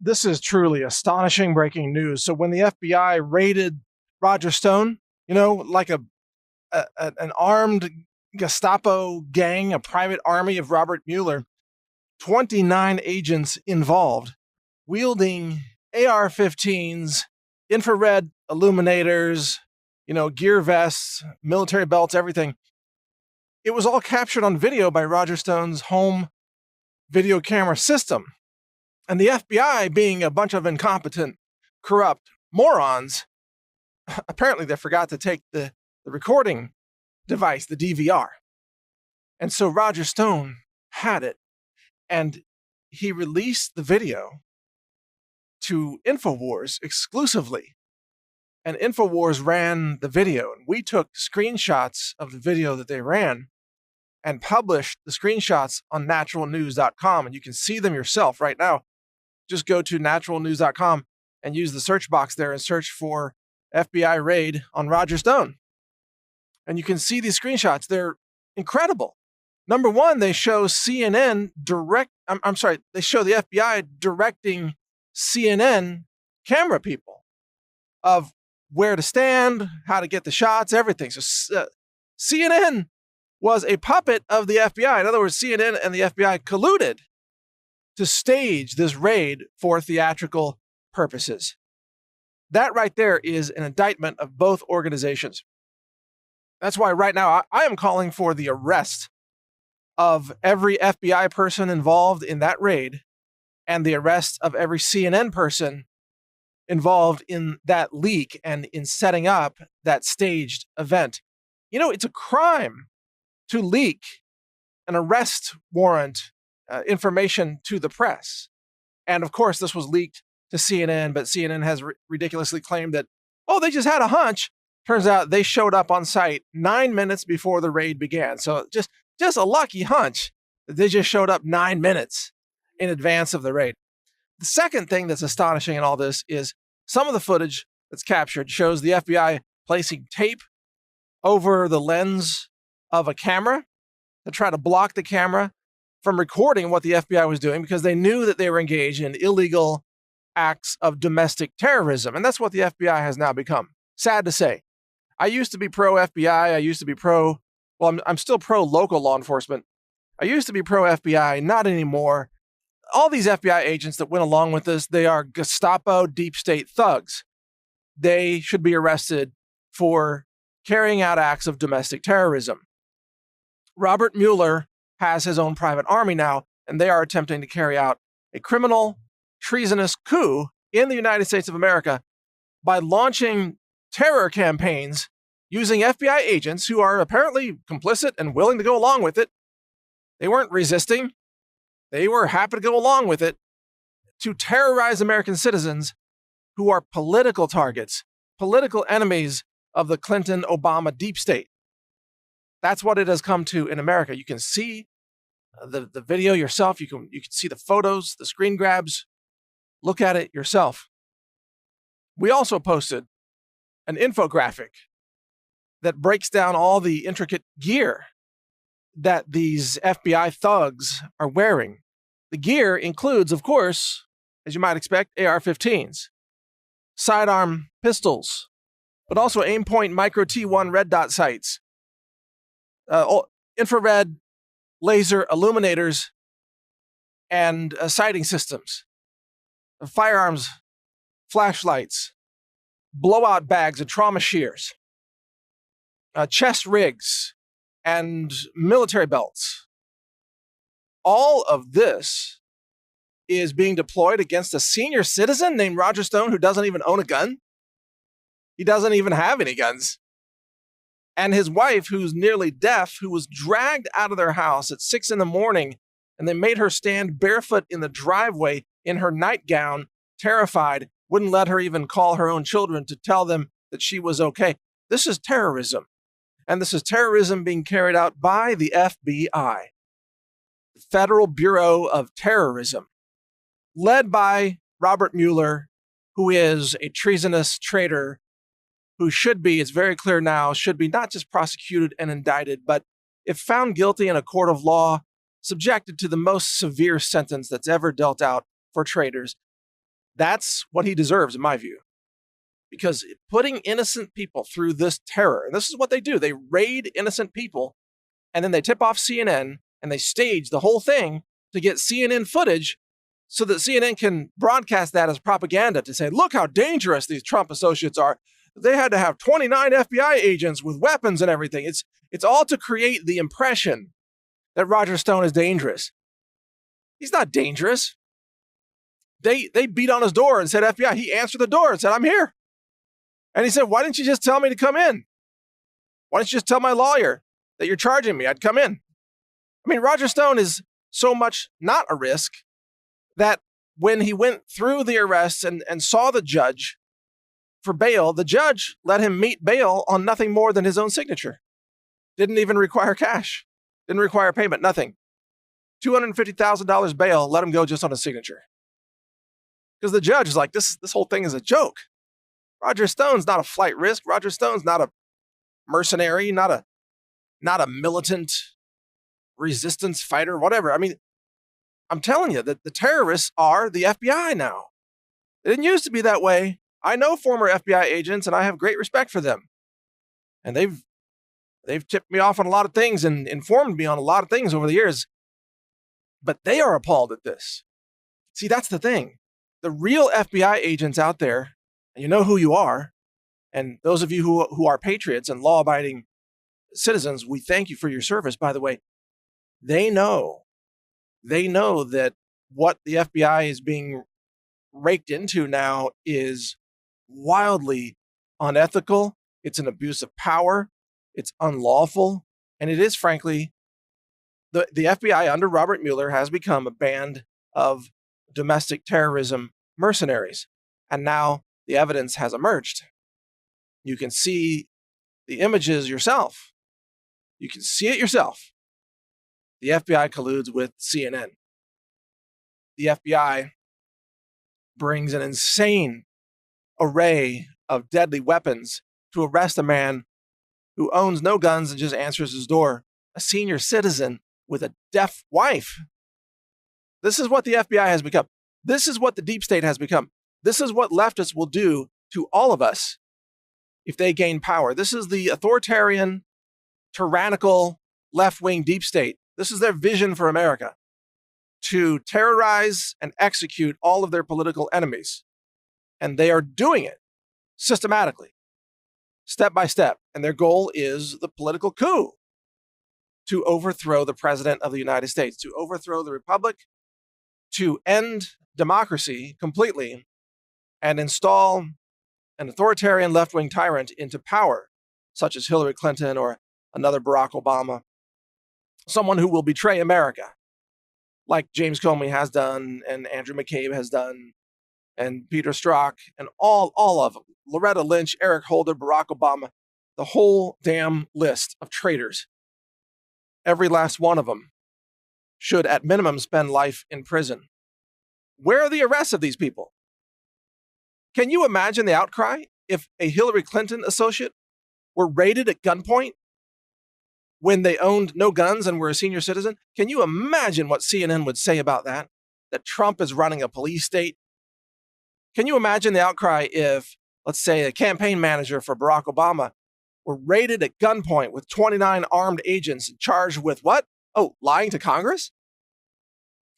This is truly astonishing breaking news. So when the FBI raided Roger Stone, like an armed Gestapo gang, a private army of Robert Mueller, 29 agents involved, wielding AR-15s, infrared illuminators, gear vests, military belts, everything. It was all captured on video by Roger Stone's home video camera system. And the FBI, being a bunch of incompetent, corrupt morons, apparently they forgot to take the recording device, the DVR. And so Roger Stone had it, and he released the video to InfoWars exclusively. And InfoWars ran the video, and we took screenshots of the video that they ran and published the screenshots on NaturalNews.com, and you can see them yourself right now. Just go to NaturalNews.com and use the search box there and search for FBI raid on Roger Stone. And you can see these screenshots. They're incredible. Number one, they show CNN they show the FBI directing CNN camera people of where to stand, how to get the shots, everything. So CNN was a puppet of the FBI. In other words, CNN and the FBI colluded to stage this raid for theatrical purposes. That right there is an indictment of both organizations. That's why right now I am calling for the arrest of every FBI person involved in that raid and the arrest of every CNN person involved in that leak and in setting up that staged event. It's a crime to leak an arrest warrant information to the press. And of course, this was leaked to CNN, but CNN has ridiculously claimed that, they just had a hunch. Turns out they showed up on site 9 minutes before the raid began. So just a lucky hunch that they just showed up 9 minutes in advance of the raid. The second thing that's astonishing in all this is some of the footage that's captured shows the FBI placing tape over the lens of a camera to try to block the camera from recording what the FBI was doing because they knew that they were engaged in illegal acts of domestic terrorism. And that's what the FBI has now become. Sad to say. I used to be pro FBI. I used to be I'm still pro local law enforcement. I used to be pro FBI, not anymore. All these FBI agents that went along with this, they are Gestapo deep state thugs. They should be arrested for carrying out acts of domestic terrorism. Robert Mueller has his own private army now, and they are attempting to carry out a criminal, treasonous coup in the United States of America by launching terror campaigns using FBI agents who are apparently complicit and willing to go along with it. They weren't resisting. They were happy to go along with it to terrorize American citizens who are political targets, political enemies of the Clinton-Obama deep state. That's what it has come to in America. You can see the video yourself. You can see the photos, the screen grabs. Look at it yourself. We also posted an infographic that breaks down all the intricate gear that these FBI thugs are wearing. The gear includes, of course, as you might expect, AR-15s, sidearm pistols, but also aim-point micro T1 red dot sights, infrared laser illuminators, and sighting systems, firearms, flashlights, blowout bags and trauma shears, chest rigs, and military belts. All of this is being deployed against a senior citizen named Roger Stone who doesn't even own a gun. He doesn't even have any guns. And his wife, who's nearly deaf, who was dragged out of their house at 6 a.m, and they made her stand barefoot in the driveway in her nightgown, terrified, wouldn't let her even call her own children to tell them that she was okay. This is terrorism. And this is terrorism being carried out by the FBI, the Federal Bureau of Terrorism, led by Robert Mueller, who is a treasonous traitor who should be, it's very clear now, should be not just prosecuted and indicted, but if found guilty in a court of law, subjected to the most severe sentence that's ever dealt out for traitors. That's what he deserves, in my view. Because putting innocent people through this terror, and this is what they do, they raid innocent people, and then they tip off CNN, and they stage the whole thing to get CNN footage so that CNN can broadcast that as propaganda to say, look how dangerous these Trump associates are. They had to have 29 FBI agents with weapons and everything. It's all to create the impression that Roger Stone is dangerous. He's not dangerous. They beat on his door and said FBI. He answered the door and said, I'm here. And he said, why didn't you just tell me to come in? Why don't you just tell my lawyer that you're charging me? I'd come in. I mean, Roger Stone is so much not a risk that when he went through the arrests and saw the judge for bail, the judge let him meet bail on nothing more than his own signature. Didn't even require cash. Didn't require payment, nothing. $250,000 bail, let him go just on his signature. Because the judge is like, this whole thing is a joke. Roger Stone's not a flight risk. Roger Stone's not a mercenary, not a militant resistance fighter, whatever. I mean, I'm telling you that the terrorists are the FBI now. It didn't used to be that way. I know former FBI agents, and I have great respect for them. And they've tipped me off on a lot of things and informed me on a lot of things over the years. But they are appalled at this. See, that's the thing. The real FBI agents out there, and you know who you are, and those of you who are patriots and law-abiding citizens, we thank you for your service, by the way. They know that what the FBI is being raked into now is wildly unethical. It's an abuse of power. It's unlawful. And it is, frankly, the FBI under Robert Mueller has become a band of domestic terrorism mercenaries. And now the evidence has emerged. You can see the images yourself. You can see it yourself. The FBI colludes with CNN. The FBI brings an insane array of deadly weapons to arrest a man who owns no guns and just answers his door, a senior citizen with a deaf wife. This is what the FBI has become. This is what the deep state has become. This is what leftists will do to all of us if they gain power. This is the authoritarian, tyrannical, left-wing deep state. This is their vision for America, to terrorize and execute all of their political enemies. And they are doing it systematically, step by step. And their goal is the political coup, to overthrow the president of the United States, to overthrow the republic, to end democracy completely and install an authoritarian left-wing tyrant into power, such as Hillary Clinton or another Barack Obama, someone who will betray America, like James Comey has done, and Andrew McCabe has done, and Peter Strzok, and all of them, Loretta Lynch, Eric Holder, Barack Obama, the whole damn list of traitors. Every last one of them should, at minimum, spend life in prison. Where are the arrests of these people? Can you imagine the outcry if a Hillary Clinton associate were raided at gunpoint when they owned no guns and were a senior citizen? Can you imagine what CNN would say about that? That Trump is running a police state? Can you imagine the outcry if, let's say, a campaign manager for Barack Obama were raided at gunpoint with 29 armed agents charged with what? Oh, lying to Congress?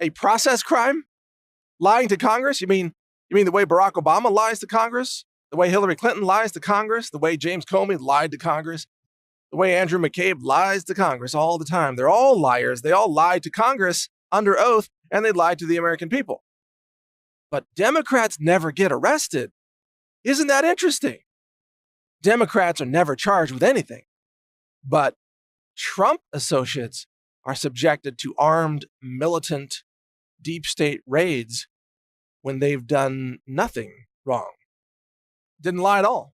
A process crime? Lying to Congress? You mean the way Barack Obama lies to Congress? The way Hillary Clinton lies to Congress? The way James Comey lied to Congress? The way Andrew McCabe lies to Congress all the time? They're all liars. They all lied to Congress under oath, and they lied to the American people. But Democrats never get arrested. Isn't that interesting? Democrats are never charged with anything. But Trump associates are subjected to armed, militant, deep state raids when they've done nothing wrong. Didn't lie at all.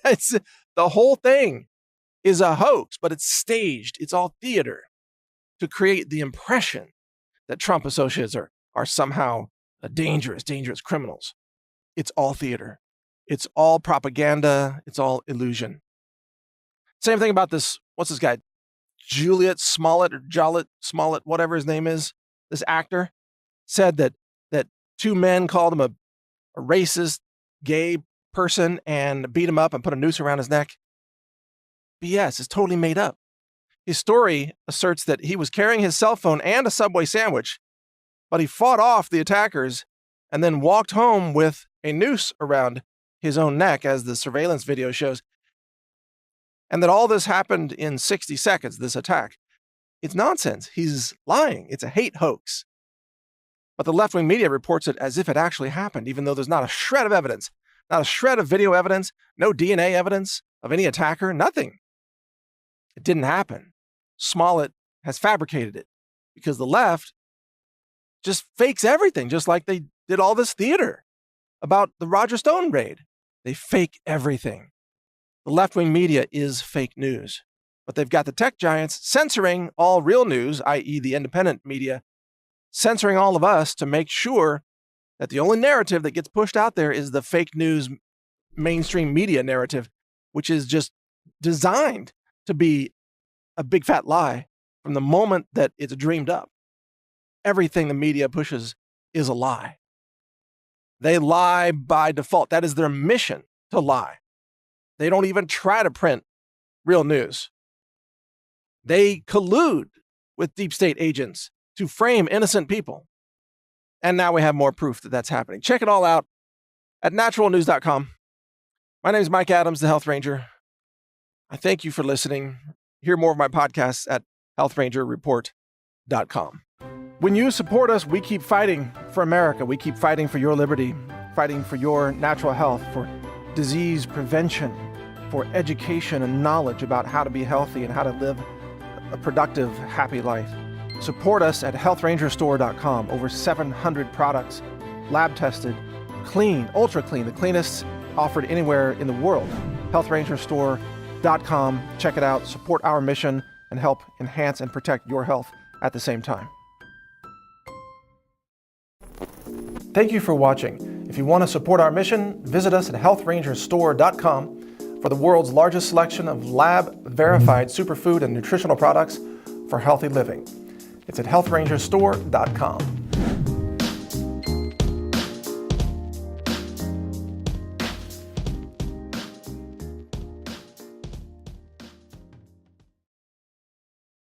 It's, the whole thing is a hoax, but it's staged. It's all theater to create the impression that Trump associates are somehow dangerous criminals. It's all theater. It's all propaganda. It's all illusion. Same thing about this, what's this guy? Juliet Smollett or Jollet Smollett, whatever his name is, this actor, said that two men called him a racist gay person and beat him up and put a noose around his neck. BS. It's totally made up. His story asserts that he was carrying his cell phone and a Subway sandwich, but he fought off the attackers and then walked home with a noose around his own neck, as the surveillance video shows. And that all this happened in 60 seconds, this attack. It's nonsense. He's lying. It's a hate hoax. But the left-wing media reports it as if it actually happened, even though there's not a shred of evidence, not a shred of video evidence, no DNA evidence of any attacker, nothing. It didn't happen. Smollett has fabricated it because the left just fakes everything, just like they did all this theater about the Roger Stone raid. They fake everything. The left-wing media is fake news, but they've got the tech giants censoring all real news, i.e. the independent media, censoring all of us to make sure that the only narrative that gets pushed out there is the fake news mainstream media narrative, which is just designed to be a big fat lie from the moment that it's dreamed up. Everything the media pushes is a lie. They lie by default. That is their mission, to lie. They don't even try to print real news. They collude with deep state agents to frame innocent people. And now we have more proof that that's happening. Check it all out at naturalnews.com. My name is Mike Adams, the Health Ranger. I thank you for listening. Hear more of my podcasts at healthrangerreport.com. When you support us, we keep fighting for America. We keep fighting for your liberty, fighting for your natural health, for disease prevention, for education and knowledge about how to be healthy and how to live a productive, happy life. Support us at healthrangerstore.com. Over 700 products, lab tested, clean, ultra clean, the cleanest offered anywhere in the world. healthrangerstore.com. Check it out, support our mission, and help enhance and protect your health at the same time. Thank you for watching. If you want to support our mission, visit us at healthrangerstore.com for the world's largest selection of lab-verified superfood and nutritional products for healthy living. It's at healthrangerstore.com.